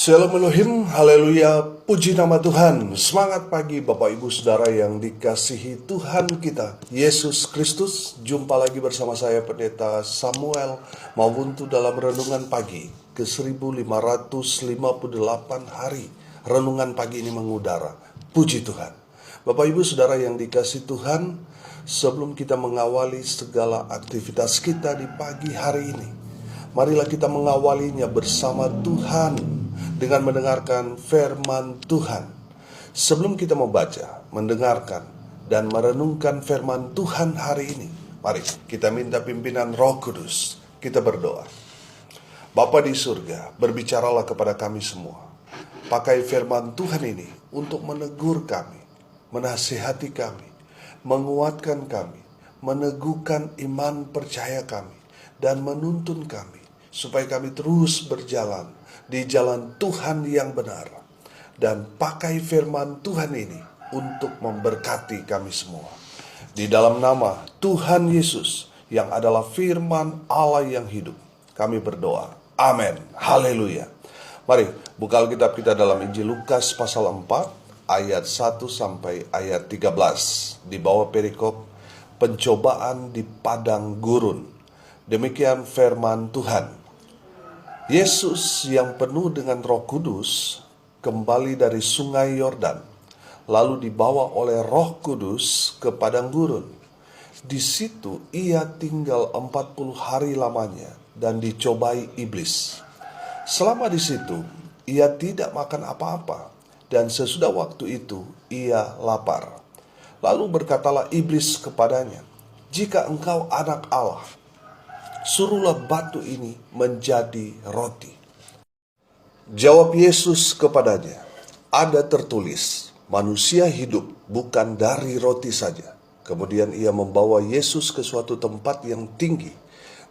Shalom Elohim, haleluya, puji nama Tuhan. Semangat pagi Bapak Ibu Saudara yang dikasihi Tuhan kita, Yesus Kristus. Jumpa lagi bersama saya Pendeta Samuel Mawuntu dalam Renungan Pagi ke 1558 hari. Renungan pagi ini mengudara, puji Tuhan. Bapak Ibu Saudara yang dikasihi Tuhan, sebelum kita mengawali segala aktivitas kita di pagi hari ini, marilah kita mengawalinya bersama Tuhan dengan mendengarkan firman Tuhan. Sebelum kita membaca, mendengarkan, dan merenungkan firman Tuhan hari ini, mari kita minta pimpinan Roh Kudus. Kita berdoa. Bapa di surga, berbicaralah kepada kami semua. Pakai firman Tuhan ini untuk menegur kami, menasihati kami, menguatkan kami, meneguhkan iman percaya kami, dan menuntun kami, supaya kami terus berjalan di jalan Tuhan yang benar. Dan pakai firman Tuhan ini untuk memberkati kami semua. Di dalam nama Tuhan Yesus yang adalah firman Allah yang hidup, kami berdoa. Amin. Haleluya. Mari buka Alkitab kita dalam Injil Lukas pasal 4 ayat 1 sampai ayat 13. Di bawah perikop pencobaan di padang gurun. Demikian firman Tuhan. Yesus yang penuh dengan Roh Kudus kembali dari sungai Yordan, lalu dibawa oleh Roh Kudus ke padang gurun. Di situ ia tinggal 40 hari lamanya dan dicobai iblis. Selama di situ ia tidak makan apa-apa, dan sesudah waktu itu ia lapar. Lalu berkatalah iblis kepadanya, "Jika engkau anak Allah, suruhlah batu ini menjadi roti." Jawab Yesus kepadanya, "Ada tertulis, manusia hidup bukan dari roti saja." Kemudian ia membawa Yesus ke suatu tempat yang tinggi,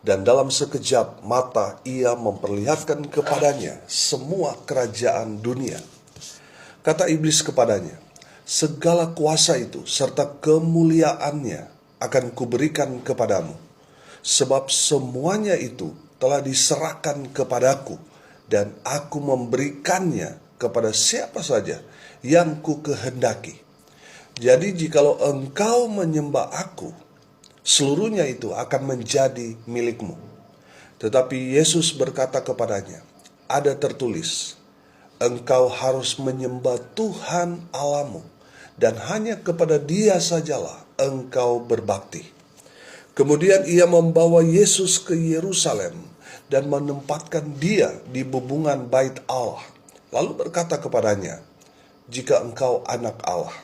dan dalam sekejap mata ia memperlihatkan kepadanya semua kerajaan dunia. Kata iblis kepadanya, "Segala kuasa itu serta kemuliaannya akan kuberikan kepadamu, sebab semuanya itu telah diserahkan kepadaku, dan aku memberikannya kepada siapa saja yang ku kehendaki. Jadi jikalau engkau menyembah aku, seluruhnya itu akan menjadi milikmu." Tetapi Yesus berkata kepadanya, "Ada tertulis, engkau harus menyembah Tuhan Allahmu, dan hanya kepada Dia sajalah engkau berbakti." Kemudian ia membawa Yesus ke Yerusalem dan menempatkan dia di bubungan bait Allah. Lalu berkata kepadanya, "Jika engkau anak Allah,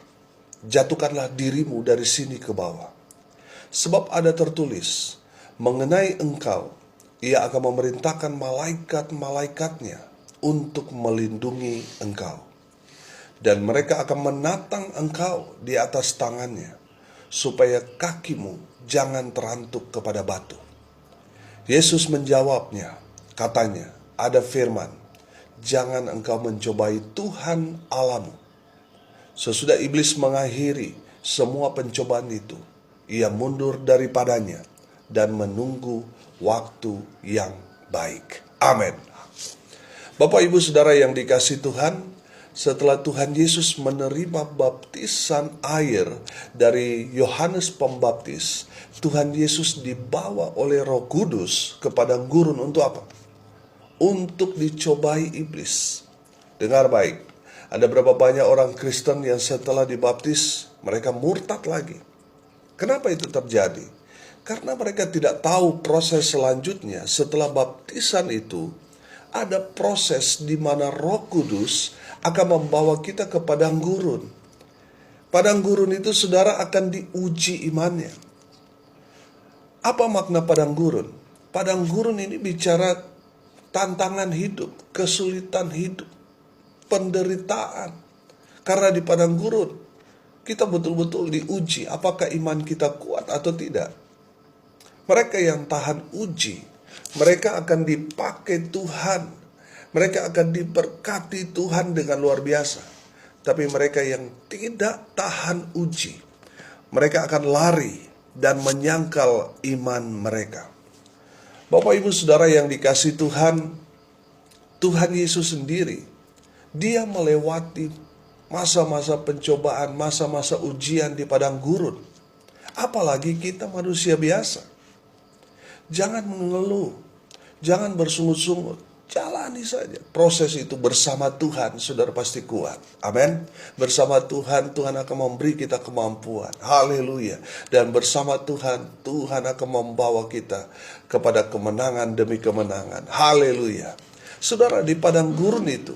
jatuhkanlah dirimu dari sini ke bawah. Sebab ada tertulis, mengenai engkau, ia akan memerintahkan malaikat-malaikatnya untuk melindungi engkau. Dan mereka akan menatang engkau di atas tangannya, supaya kakimu jangan terantuk kepada batu." Yesus menjawabnya, katanya, "Ada firman, jangan engkau mencobai Tuhan Allahmu." Sesudah iblis mengakhiri semua pencobaan itu, ia mundur daripadanya dan menunggu waktu yang baik. Amin. Bapak Ibu Saudara yang dikasihi Tuhan, setelah Tuhan Yesus menerima baptisan air dari Yohanes Pembaptis, Tuhan Yesus dibawa oleh Roh Kudus ke padang gurun untuk apa? Untuk dicobai iblis. Dengar baik, ada berapa banyak orang Kristen yang setelah dibaptis, mereka murtad lagi. Kenapa itu terjadi? Karena mereka tidak tahu proses selanjutnya. Setelah baptisan itu, ada proses di mana Roh Kudus akan membawa kita ke padang gurun. Padang gurun itu saudara akan diuji imannya. Apa makna padang gurun? Padang gurun ini bicara tantangan hidup, kesulitan hidup, penderitaan. Karena di padang gurun kita betul-betul diuji apakah iman kita kuat atau tidak. Mereka yang tahan uji, mereka akan dipakai Tuhan. Mereka akan diberkati Tuhan dengan luar biasa. Tapi mereka yang tidak tahan uji, mereka akan lari dan menyangkal iman mereka. Bapak Ibu Saudara yang dikasihi Tuhan, Tuhan Yesus sendiri Dia melewati masa-masa pencobaan, masa-masa ujian di padang gurun. Apalagi kita manusia biasa. Jangan mengeluh, jangan bersungut-sungut. Jalani saja proses itu bersama Tuhan, saudara pasti kuat. Amin. Bersama Tuhan, Tuhan akan memberi kita kemampuan. Haleluya. Dan bersama Tuhan, Tuhan akan membawa kita kepada kemenangan demi kemenangan. Haleluya. Saudara, di padang gurun itu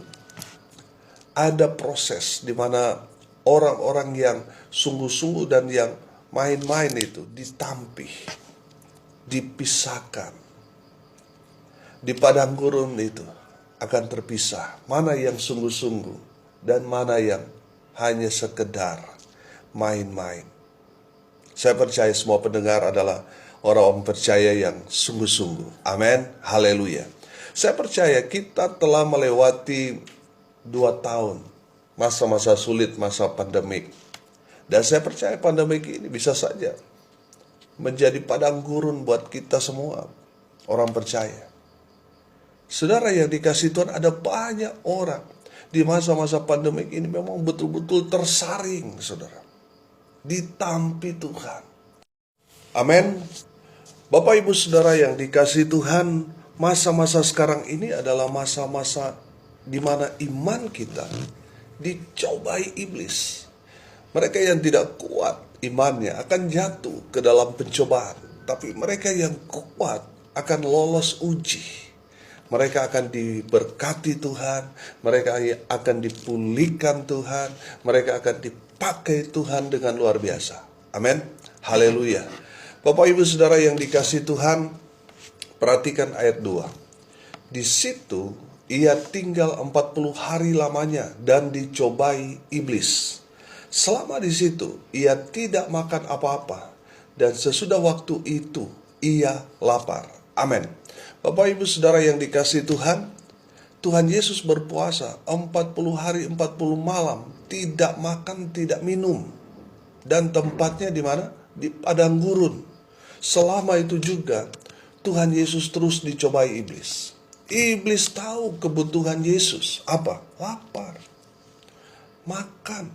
ada proses di mana orang-orang yang sungguh-sungguh dan yang main-main itu ditampih, dipisahkan. Di padang gurun itu akan terpisah mana yang sungguh-sungguh dan mana yang hanya sekedar main-main. Saya percaya semua pendengar adalah orang-orang percaya yang sungguh-sungguh. Amin. Haleluya. Saya percaya kita telah melewati 2 tahun masa-masa sulit, masa pandemik. Dan saya percaya pandemik ini bisa saja menjadi padang gurun buat kita semua, orang percaya. Saudara yang dikasihi Tuhan, ada banyak orang di masa-masa pandemik ini memang betul-betul tersaring, saudara. Ditampi Tuhan. Amin. Bapak Ibu Saudara yang dikasihi Tuhan, masa-masa sekarang ini adalah masa-masa di mana iman kita dicobai iblis. Mereka yang tidak kuat imannya akan jatuh ke dalam pencobaan. Tapi mereka yang kuat akan lolos uji. Mereka akan diberkati Tuhan, mereka akan dipulihkan Tuhan, mereka akan dipakai Tuhan dengan luar biasa. Amin. Haleluya. Bapak Ibu Saudara yang dikasihi Tuhan, perhatikan ayat 2. Di situ ia tinggal 40 hari lamanya dan dicobai iblis. Selama di situ ia tidak makan apa-apa, dan sesudah waktu itu ia lapar. Amin. Bapak Ibu Saudara yang dikasihi Tuhan, Tuhan Yesus berpuasa 40 hari 40 malam, tidak makan, tidak minum. Dan tempatnya di mana? Di padang gurun. Selama itu juga Tuhan Yesus terus dicobai iblis. Iblis tahu kebutuhan Yesus. Apa? Lapar. Makan.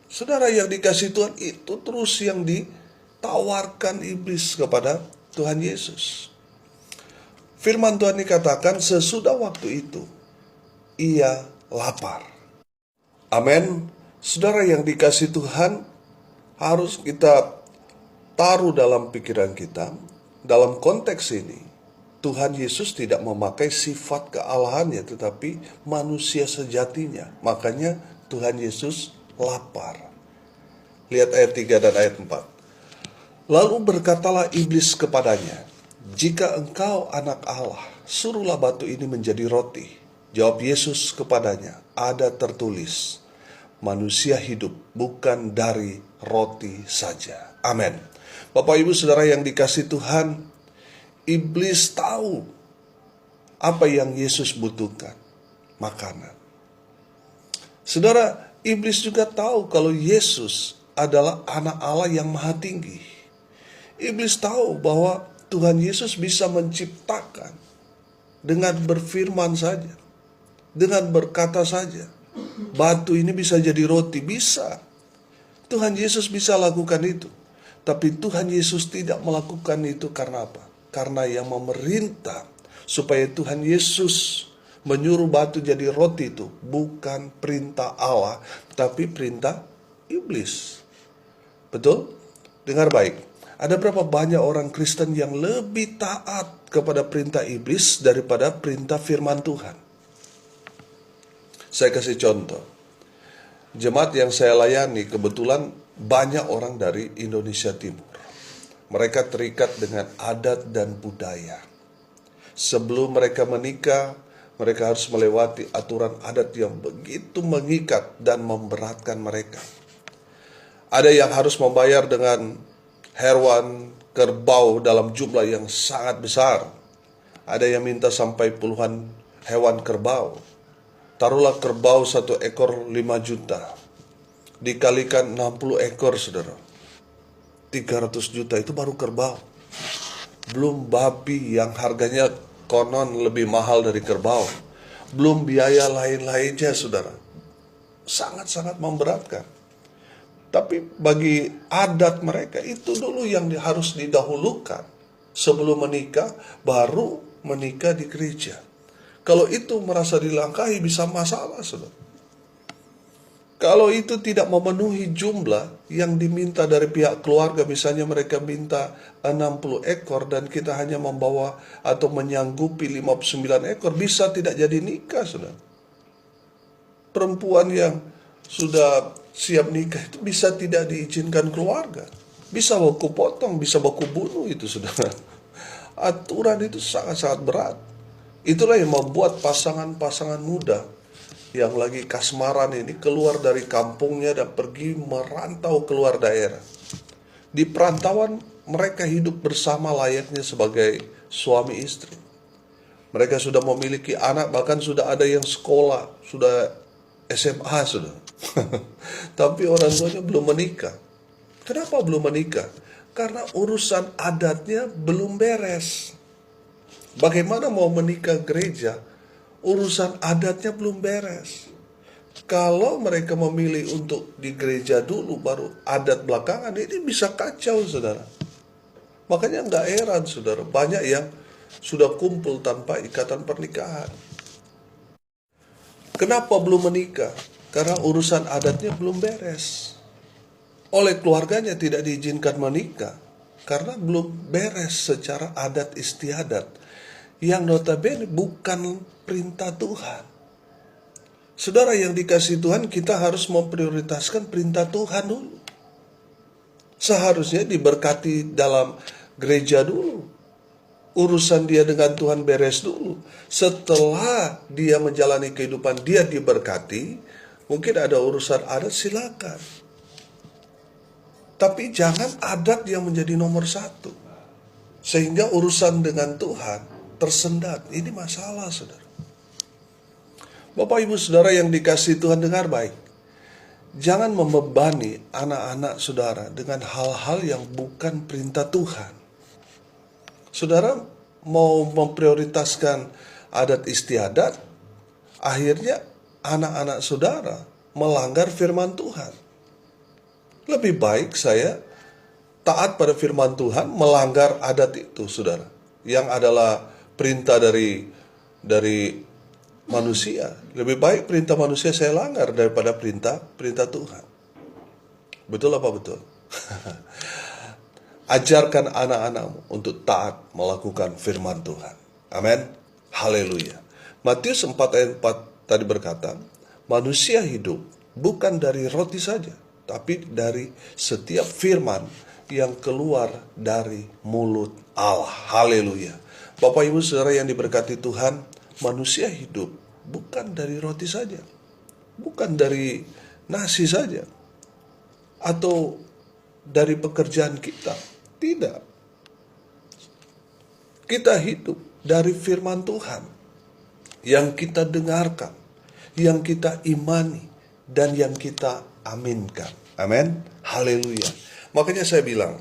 Saudara yang dikasihi Tuhan, itu terus yang ditawarkan iblis kepada Tuhan Yesus. Firman Tuhan dikatakan sesudah waktu itu ia lapar. Amin. Saudara yang dikasihi Tuhan, harus kita taruh dalam pikiran kita, dalam konteks ini Tuhan Yesus tidak memakai sifat kealahannya, tetapi manusia sejatinya. Makanya Tuhan Yesus lapar. Lihat ayat 3 dan ayat 4. Lalu berkatalah iblis kepadanya, "Jika engkau anak Allah, suruhlah batu ini menjadi roti." Jawab Yesus kepadanya, "Ada tertulis, manusia hidup bukan dari roti saja." Amin. Bapak Ibu Saudara yang dikasihi Tuhan, iblis tahu apa yang Yesus butuhkan, makanan. Saudara, iblis juga tahu kalau Yesus adalah anak Allah yang maha tinggi. Iblis tahu bahwa Tuhan Yesus bisa menciptakan dengan berfirman saja, dengan berkata saja. Batu ini bisa jadi roti, bisa. Tuhan Yesus bisa lakukan itu. Tapi Tuhan Yesus tidak melakukan itu karena apa? Karena yang memerintah supaya Tuhan Yesus menyuruh batu jadi roti itu bukan perintah Allah, tapi perintah iblis. Betul? Dengar baik. Ada berapa banyak orang Kristen yang lebih taat kepada perintah iblis daripada perintah firman Tuhan? Saya kasih contoh. Jemaat yang saya layani kebetulan banyak orang dari Indonesia Timur. Mereka terikat dengan adat dan budaya. Sebelum mereka menikah, mereka harus melewati aturan adat yang begitu mengikat dan memberatkan mereka. Ada yang harus membayar dengan hewan kerbau dalam jumlah yang sangat besar. Ada yang minta sampai puluhan hewan kerbau. Taruhlah kerbau 1 ekor 5 juta. Dikalikan 60 ekor, saudara. 300 juta itu baru kerbau. Belum babi yang harganya konon lebih mahal dari kerbau. belum biaya lain-lainnya, saudara. Sangat-sangat memberatkan. Tapi bagi adat mereka itu dulu yang harus didahulukan. Sebelum menikah, baru menikah di gereja. Kalau itu merasa dilangkahi bisa masalah, saudara. Kalau itu tidak memenuhi jumlah yang diminta dari pihak keluarga, misalnya mereka minta 60 ekor dan kita hanya membawa atau menyanggupi 59 ekor, bisa tidak jadi nikah, saudara. Perempuan yang sudah siap nikah itu bisa tidak diizinkan keluarga. Bisa baku potong, bisa baku bunuh itu, saudara. Aturan itu sangat-sangat berat. Itulah yang membuat pasangan-pasangan muda yang lagi kasmaran ini keluar dari kampungnya dan pergi merantau keluar daerah. Di perantauan mereka hidup bersama layaknya sebagai suami istri. Mereka sudah memiliki anak, bahkan sudah ada yang sekolah, sudah SMA sudah. Tapi orang tuanya belum menikah. Kenapa belum menikah? Karena urusan adatnya belum beres. Bagaimana mau menikah gereja? Urusan adatnya belum beres. Kalau mereka memilih untuk di gereja dulu baru adat belakangan, ini bisa kacau, saudara. Makanya nggak heran, saudara, banyak yang sudah kumpul tanpa ikatan pernikahan. Kenapa belum menikah? Karena urusan adatnya belum beres. Oleh keluarganya tidak diizinkan menikah karena belum beres secara adat istiadat yang notabene bukan perintah Tuhan. Saudara yang dikasihi Tuhan, kita harus memprioritaskan perintah Tuhan dulu. Seharusnya diberkati dalam gereja dulu. Urusan dia dengan Tuhan beres dulu. Setelah dia menjalani kehidupan dia diberkati, mungkin ada urusan adat, silakan. Tapi jangan adat yang menjadi nomor satu. Sehingga urusan dengan Tuhan tersendat. Ini masalah, saudara. Bapak ibu saudara yang dikasihi Tuhan, dengar baik. Jangan membebani anak-anak saudara dengan hal-hal yang bukan perintah Tuhan. Saudara mau memprioritaskan adat istiadat, akhirnya anak-anak saudara melanggar firman Tuhan. Lebih baik saya taat pada firman Tuhan, melanggar adat itu, saudara, yang adalah perintah dari manusia. Lebih baik perintah manusia saya langgar daripada perintah Tuhan. Betul apa betul? Ajarkan anak-anakmu untuk taat melakukan firman Tuhan. Amin. Haleluya. Matius 4 ayat 4 tadi berkata, manusia hidup bukan dari roti saja, tapi dari setiap firman yang keluar dari mulut Allah. Haleluya. Bapak ibu saudara yang diberkati Tuhan, manusia hidup bukan dari roti saja, bukan dari nasi saja, atau dari pekerjaan kita. Tidak. Kita hidup dari firman Tuhan yang kita dengarkan, yang kita imani, dan yang kita aminkan. Amin. Haleluya. Makanya saya bilang,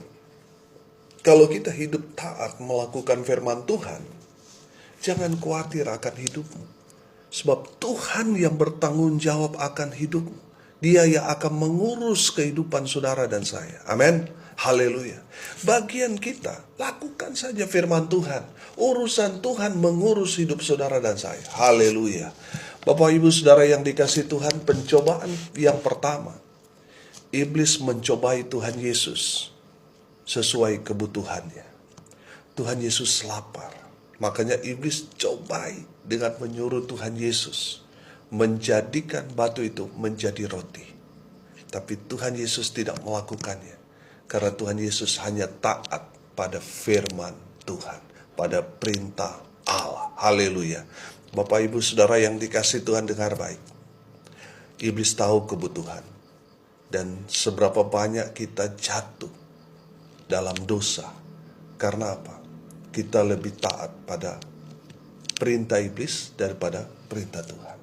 kalau kita hidup taat melakukan firman Tuhan, jangan khawatir akan hidupmu. Sebab Tuhan yang bertanggung jawab akan hidupmu. Dia yang akan mengurus kehidupan saudara dan saya. Amin. Haleluya. Bagian kita, lakukan saja firman Tuhan. Urusan Tuhan mengurus hidup saudara dan saya. Haleluya. Bapak ibu saudara yang dikasihi Tuhan, pencobaan yang pertama, iblis mencobai Tuhan Yesus sesuai kebutuhannya. Tuhan Yesus lapar. Makanya iblis cobai dengan menyuruh Tuhan Yesus menjadikan batu itu menjadi roti. Tapi Tuhan Yesus tidak melakukannya. Karena Tuhan Yesus hanya taat pada firman Tuhan, pada perintah Allah. Haleluya. Bapak ibu saudara yang dikasihi Tuhan, dengar baik. Iblis tahu kebutuhan. Dan seberapa banyak kita jatuh dalam dosa. Karena apa? Kita lebih taat pada perintah iblis daripada perintah Tuhan.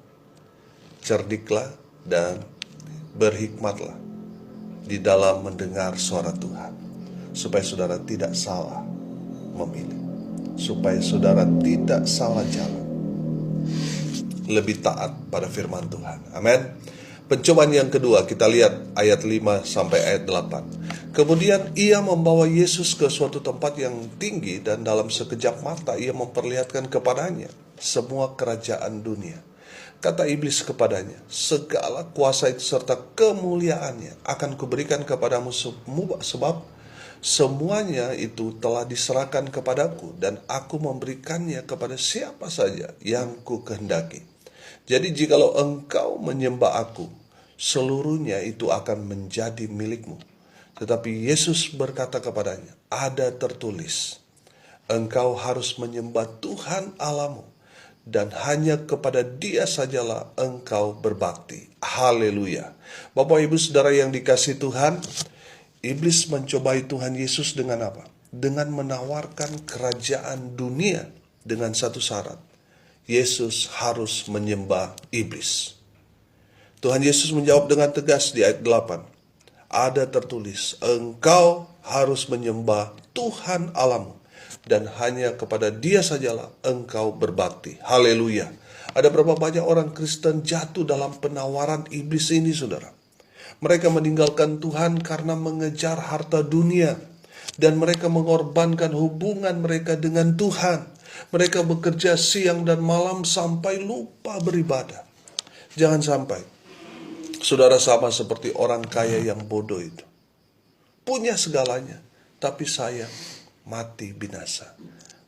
Cerdiklah dan berhikmatlah di dalam mendengar suara Tuhan, supaya saudara tidak salah memilih, supaya saudara tidak salah jalan. lebih taat pada firman Tuhan. Amin. Pencobaan yang kedua, kita lihat ayat 5 sampai ayat 8. Kemudian ia membawa Yesus ke suatu tempat yang tinggi, dan dalam sekejap mata ia memperlihatkan kepadanya semua kerajaan dunia. Kata iblis kepadanya, segala kuasa itu serta kemuliaannya akan kuberikan kepadamu sebab semuanya itu telah diserahkan kepadaku, dan aku memberikannya kepada siapa saja yang ku kehendaki. Jadi jikalau engkau menyembah aku, seluruhnya itu akan menjadi milikmu. Tetapi Yesus berkata kepadanya, ada tertulis, engkau harus menyembah Tuhan Allahmu, dan hanya kepada Dia sajalah engkau berbakti. Haleluya. Bapak Ibu Saudara yang dikasihi Tuhan, iblis mencobai Tuhan Yesus dengan apa? Dengan menawarkan kerajaan dunia dengan satu syarat. Yesus harus menyembah iblis. Tuhan Yesus menjawab dengan tegas di ayat 8. Ada tertulis, engkau harus menyembah Tuhan Allahmu, dan hanya kepada Dia sajalah engkau berbakti. Haleluya. Ada berapa banyak orang Kristen jatuh dalam penawaran iblis ini, saudara. Mereka meninggalkan Tuhan karena mengejar harta dunia, dan mereka mengorbankan hubungan mereka dengan Tuhan. Mereka bekerja siang dan malam sampai lupa beribadah. Jangan sampai saudara sama seperti orang kaya yang bodoh itu. Punya segalanya, tapi sayang mati binasa,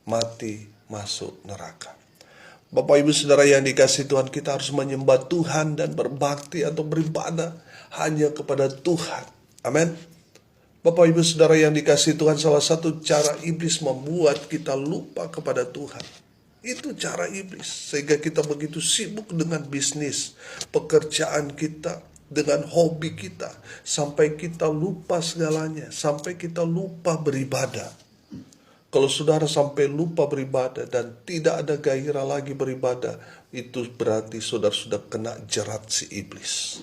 mati masuk neraka. Bapak Ibu Saudara yang dikasihi Tuhan, kita harus menyembah Tuhan dan berbakti atau beribadah hanya kepada Tuhan. Amin. Bapak Ibu Saudara yang dikasihi Tuhan, salah satu cara iblis membuat kita lupa kepada Tuhan. Itu cara iblis, sehingga kita begitu sibuk dengan bisnis, pekerjaan kita, dengan hobi kita, sampai kita lupa segalanya, sampai kita lupa beribadah. Kalau saudara sampai lupa beribadah dan tidak ada gairah lagi beribadah, itu berarti saudara sudah kena jerat si iblis.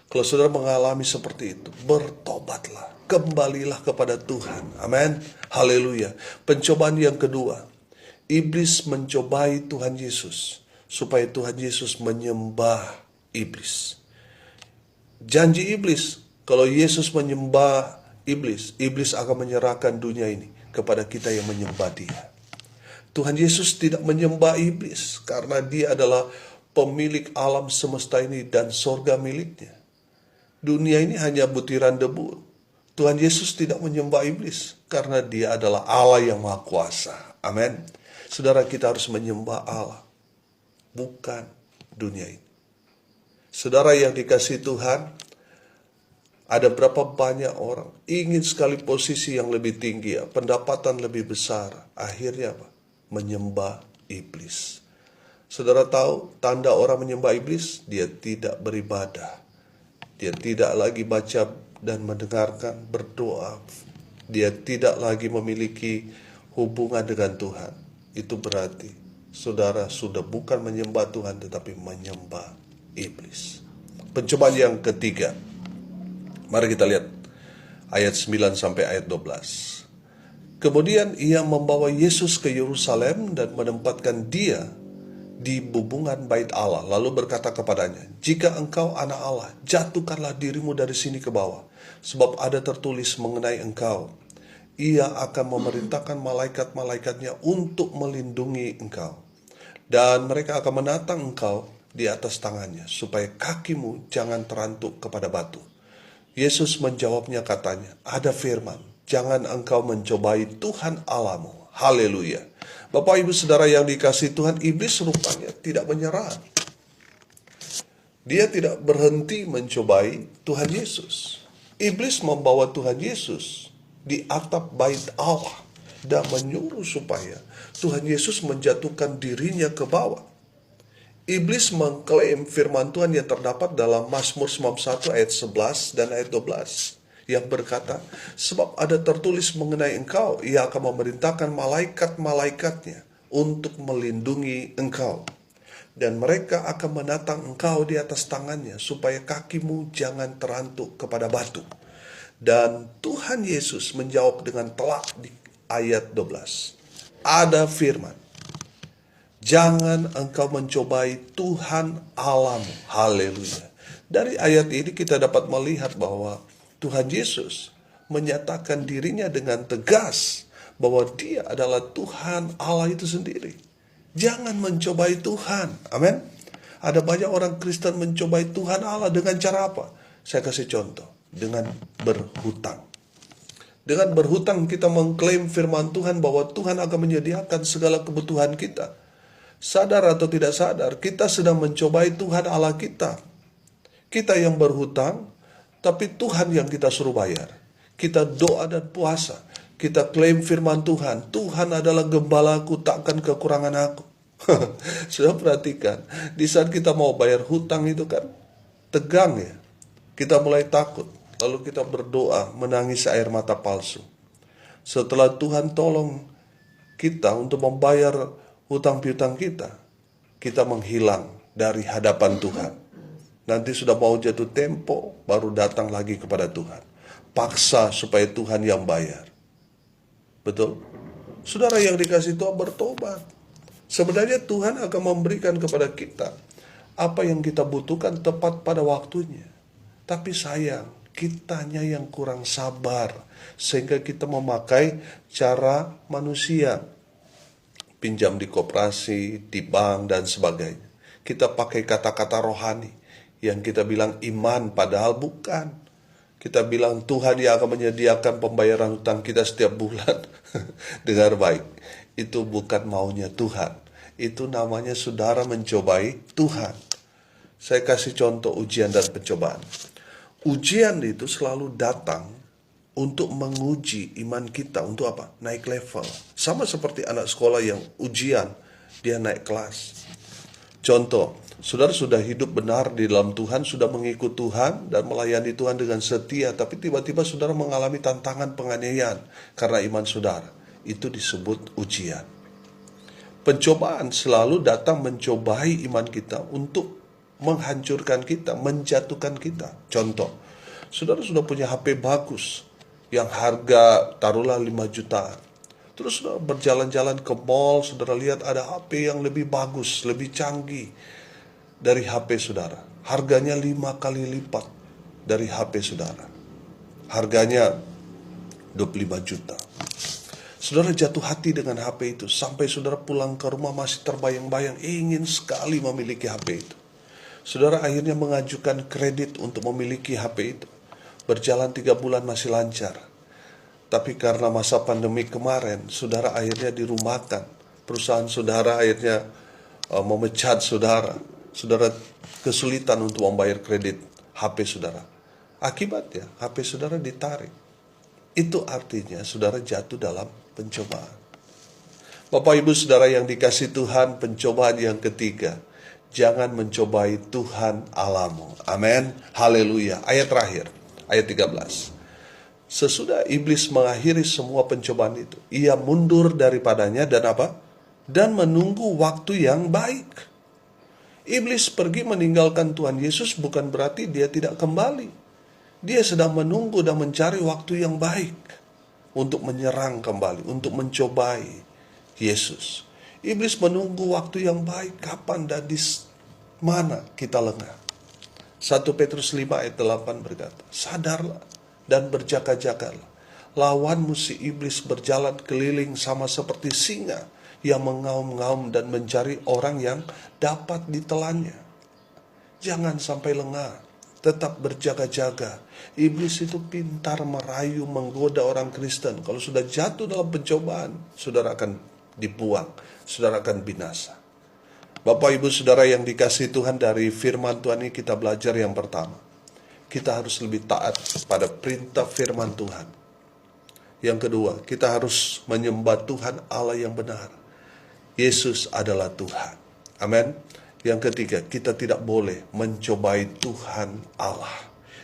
Kalau saudara mengalami seperti itu, bertobatlah, kembalilah kepada Tuhan. Amin. Haleluya. Pencobaan yang kedua, iblis mencobai Tuhan Yesus supaya Tuhan Yesus menyembah iblis. Janji iblis, kalau Yesus menyembah iblis, iblis akan menyerahkan dunia ini kepada kita yang menyembah Dia. Tuhan Yesus tidak menyembah iblis karena Dia adalah pemilik alam semesta ini dan sorga miliknya. Dunia ini hanya butiran debu. Tuhan Yesus tidak menyembah iblis karena Dia adalah Allah yang Maha Kuasa. Amin. Saudara, kita harus menyembah Allah, bukan dunia ini. Saudara yang dikasihi Tuhan, ada berapa banyak orang ingin sekali posisi yang lebih tinggi, pendapatan lebih besar. Akhirnya apa? Menyembah iblis. Saudara tahu tanda orang menyembah iblis? Dia tidak beribadah. Dia tidak lagi baca dan mendengarkan, berdoa. Dia tidak lagi memiliki hubungan dengan Tuhan. Itu berarti saudara sudah bukan menyembah Tuhan, tetapi menyembah iblis. Pencobaan yang ketiga. Mari kita lihat ayat 9 sampai ayat 12. Kemudian ia membawa Yesus ke Yerusalem dan menempatkan Dia di bubungan bait Allah, lalu berkata kepadanya, jika engkau anak Allah, jatuhkanlah dirimu dari sini ke bawah, sebab ada tertulis mengenai engkau, Ia akan memerintahkan malaikat-malaikatnya untuk melindungi engkau, dan mereka akan menatang engkau di atas tangannya, supaya kakimu jangan terantuk kepada batu. Yesus menjawabnya katanya, ada firman, jangan engkau mencobai Tuhan Allahmu. Haleluya. Bapak Ibu Saudara yang dikasihi Tuhan, iblis rupanya tidak menyerah. Dia tidak berhenti mencobai Tuhan Yesus. Iblis membawa Tuhan Yesus di atap bait Allah dan menyuruh supaya Tuhan Yesus menjatuhkan dirinya ke bawah. Iblis mengklaim firman Tuhan yang terdapat dalam Mazmur 91 ayat 11 dan ayat 12 yang berkata, sebab ada tertulis mengenai engkau, Ia akan memerintahkan malaikat-malaikatnya untuk melindungi engkau, dan mereka akan menatang engkau di atas tangannya, supaya kakimu jangan terantuk kepada batu. Dan Tuhan Yesus menjawab dengan telak di ayat 12. Ada firman, Jangan engkau mencobai Tuhan Allahmu. Haleluya. Dari ayat ini kita dapat melihat bahwa Tuhan Yesus menyatakan dirinya dengan tegas bahwa Dia adalah Tuhan Allah itu sendiri. Jangan mencobai Tuhan. Amin. Ada banyak orang Kristen mencobai Tuhan Allah dengan cara apa? Saya kasih contoh. Dengan berhutang. Dengan berhutang kita mengklaim firman Tuhan bahwa Tuhan akan menyediakan segala kebutuhan kita. Sadar atau tidak sadar, kita sedang mencobai Tuhan Allah kita. Kita yang berhutang, tapi Tuhan yang kita suruh bayar. Kita doa dan puasa. Kita klaim firman Tuhan. Tuhan adalah gembalaku, takkan kekurangan aku. Sudah perhatikan, di saat kita mau bayar hutang itu kan tegang ya. Kita mulai takut. Lalu kita berdoa, menangis air mata palsu. Setelah Tuhan tolong kita untuk membayar hutang piutang kita, kita menghilang dari hadapan Tuhan. Nanti sudah mau jatuh tempo, baru datang lagi kepada Tuhan. Paksa supaya Tuhan yang bayar. Betul? Saudara yang dikasih Tuhan bertobat. Sebenarnya Tuhan akan memberikan kepada kita apa yang kita butuhkan tepat pada waktunya. Tapi sayang, kitanya yang kurang sabar. Sehingga kita memakai cara manusia. Pinjam di koperasi, di bank, dan sebagainya. Kita pakai kata-kata rohani. Yang kita bilang iman, padahal bukan. Kita bilang Tuhan yang akan menyediakan pembayaran hutang kita setiap bulan. Dengar baik, itu bukan maunya Tuhan. Itu namanya saudara mencobai Tuhan. Saya kasih contoh ujian dan pencobaan. Ujian itu selalu datang untuk menguji iman kita. Untuk apa? Naik level. Sama seperti anak sekolah yang ujian, dia naik kelas. Contoh, saudara sudah hidup benar di dalam Tuhan, sudah mengikut Tuhan dan melayani Tuhan dengan setia, tapi tiba-tiba saudara mengalami tantangan penganiayaan karena iman saudara. Itu disebut ujian. Pencobaan selalu datang mencobai iman kita untuk menghancurkan kita, menjatuhkan kita. Contoh, saudara sudah punya HP bagus yang harga taruhlah 5 jutaan. Terus saudara berjalan-jalan ke mall, saudara lihat ada HP yang lebih bagus, lebih canggih dari HP saudara. Harganya 5 kali lipat dari HP saudara. Harganya 25 juta. Saudara jatuh hati dengan HP itu. Sampai saudara pulang ke rumah masih terbayang-bayang ingin sekali memiliki HP itu. Saudara akhirnya mengajukan kredit untuk memiliki HP itu. Berjalan 3 bulan masih lancar. Tapi karena masa pandemi kemarin, saudara akhirnya dirumahkan. Perusahaan saudara akhirnya memecat saudara. Saudara kesulitan untuk membayar kredit HP saudara. Akibatnya HP saudara ditarik. Itu artinya saudara jatuh dalam pencobaan. Bapak Ibu Saudara yang dikasih Tuhan, pencobaan yang ketiga. Jangan mencobai Tuhan Allahmu. Amin. Haleluya. Ayat terakhir. Ayat 13. Sesudah iblis mengakhiri semua pencobaan itu, ia mundur daripadanya dan apa? Dan menunggu waktu yang baik. Iblis pergi meninggalkan Tuhan Yesus bukan berarti dia tidak kembali. Dia sedang menunggu dan mencari waktu yang baik untuk menyerang kembali, untuk mencobai Yesus. Iblis menunggu waktu yang baik kapan dan di mana kita lengah. 1 Petrus 5 ayat 8 berkata, sadarlah dan berjaga-jagalah. Lawanmu si iblis berjalan keliling sama seperti singa yang mengaum-ngaum dan mencari orang yang dapat ditelannya. Jangan sampai lengah, tetap berjaga-jaga. Iblis itu pintar merayu, menggoda orang Kristen. Kalau sudah jatuh dalam pencobaan, saudara akan dibuang, saudara akan binasa. Bapak Ibu Saudara yang dikasihi Tuhan, dari firman Tuhan ini kita belajar yang pertama. Kita harus lebih taat pada perintah firman Tuhan. Yang kedua, kita harus menyembah Tuhan Allah yang benar. Yesus adalah Tuhan. Amin. Yang ketiga, kita tidak boleh mencobai Tuhan Allah.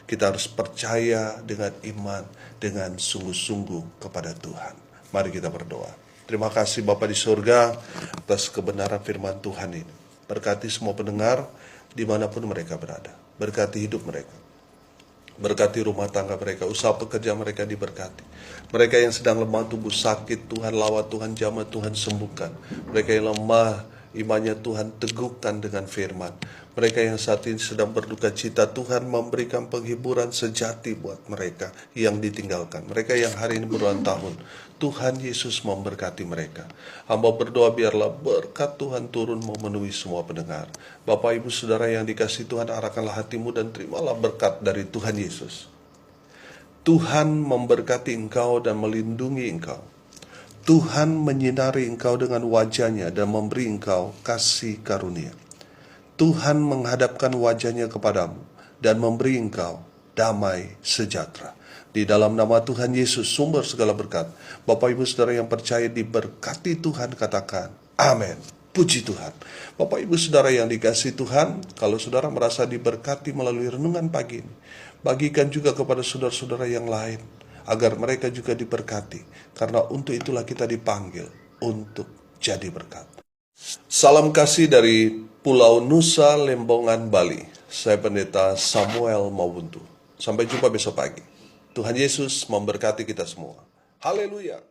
Kita harus percaya dengan iman, dengan sungguh-sungguh kepada Tuhan. Mari kita berdoa. Terima kasih Bapa di surga atas kebenaran firman Tuhan ini. Berkati semua pendengar dimanapun mereka berada. Berkati hidup mereka. Berkati rumah tangga mereka, usaha pekerjaan mereka diberkati. Mereka yang sedang lemah tubuh sakit, Tuhan lawat, Tuhan jamah, Tuhan sembuhkan. Mereka yang lemah Imannya Tuhan teguhkan dengan firman. Mereka yang saat ini sedang berduka cita, Tuhan memberikan penghiburan sejati buat mereka yang ditinggalkan. Mereka yang hari ini berulang tahun, Tuhan Yesus memberkati mereka. Hamba berdoa biarlah berkat Tuhan turun memenuhi semua pendengar. Bapak Ibu Saudara yang dikasihi Tuhan, arahkanlah hatimu dan terimalah berkat dari Tuhan Yesus. Tuhan memberkati engkau dan melindungi engkau. Tuhan menyinari engkau dengan wajah-Nya dan memberi engkau kasih karunia. Tuhan menghadapkan wajah-Nya kepadamu dan memberi engkau damai sejahtera. Di dalam nama Tuhan Yesus, sumber segala berkat, Bapak Ibu Saudara yang percaya diberkati Tuhan, katakan amin. Puji Tuhan. Bapak Ibu Saudara yang dikasihi Tuhan, kalau saudara merasa diberkati melalui renungan pagi ini, bagikan juga kepada saudara-saudara yang lain, agar mereka juga diberkati. Karena untuk itulah kita dipanggil untuk jadi berkat. Salam kasih dari Pulau Nusa Lembongan, Bali. Saya Pendeta Samuel Mawuntu. Sampai jumpa besok pagi. Tuhan Yesus memberkati kita semua. Haleluya.